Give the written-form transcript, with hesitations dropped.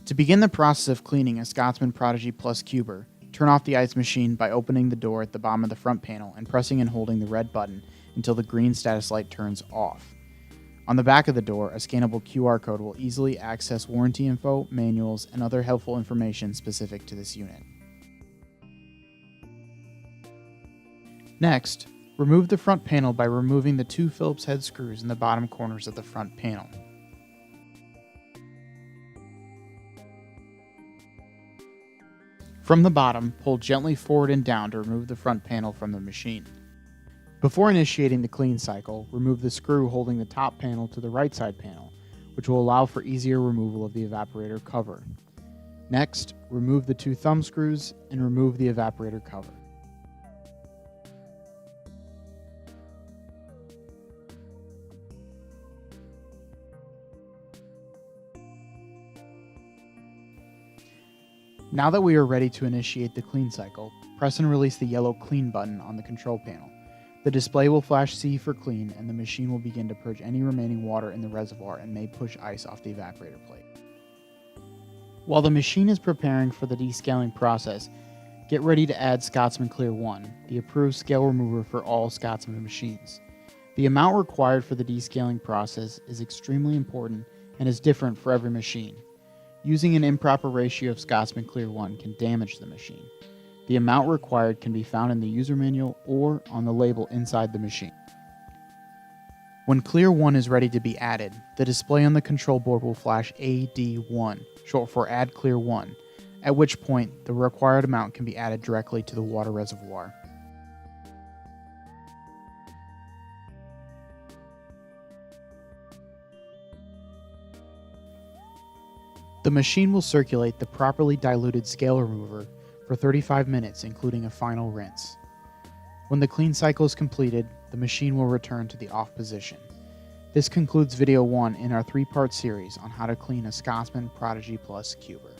To begin the process of cleaning a Scotsman Prodigy Plus Cuber, turn off the ice machine by opening the door at the bottom of the front panel and pressing and holding the red button until the green status light turns off. On the back of the door, a scannable QR code will easily access warranty info, manuals, and other helpful information specific to this unit. Next, remove the front panel by removing the two Phillips head screws in the bottom corners of the front panel. From the bottom, pull gently forward and down to remove the front panel from the machine. Before initiating the clean cycle, remove the screw holding the top panel to the right side panel, which will allow for easier removal of the evaporator cover. Next, remove the two thumb screws and remove the evaporator cover. Now that we are ready to initiate the clean cycle, press and release the yellow clean button on the control panel. The display will flash C for clean, and the machine will begin to purge any remaining water in the reservoir and may push ice off the evaporator plate. While the machine is preparing for the descaling process, get ready to add Scotsman Clear 1, the approved scale remover for all Scotsman machines. The amount required for the descaling process is extremely important and is different for every machine. Using an improper ratio of Scotsman Clear 1 can damage the machine. The amount required can be found in the user manual or on the label inside the machine. When Clear 1 is ready to be added, the display on the control board will flash AD1, short for Add Clear 1, at which point the required amount can be added directly to the water reservoir. The machine will circulate the properly diluted scale remover for 35 minutes, including a final rinse. When the clean cycle is completed, the machine will return to the off position. This concludes video 1 in our 3-part series on how to clean a Scotsman Prodigy Plus Cuber.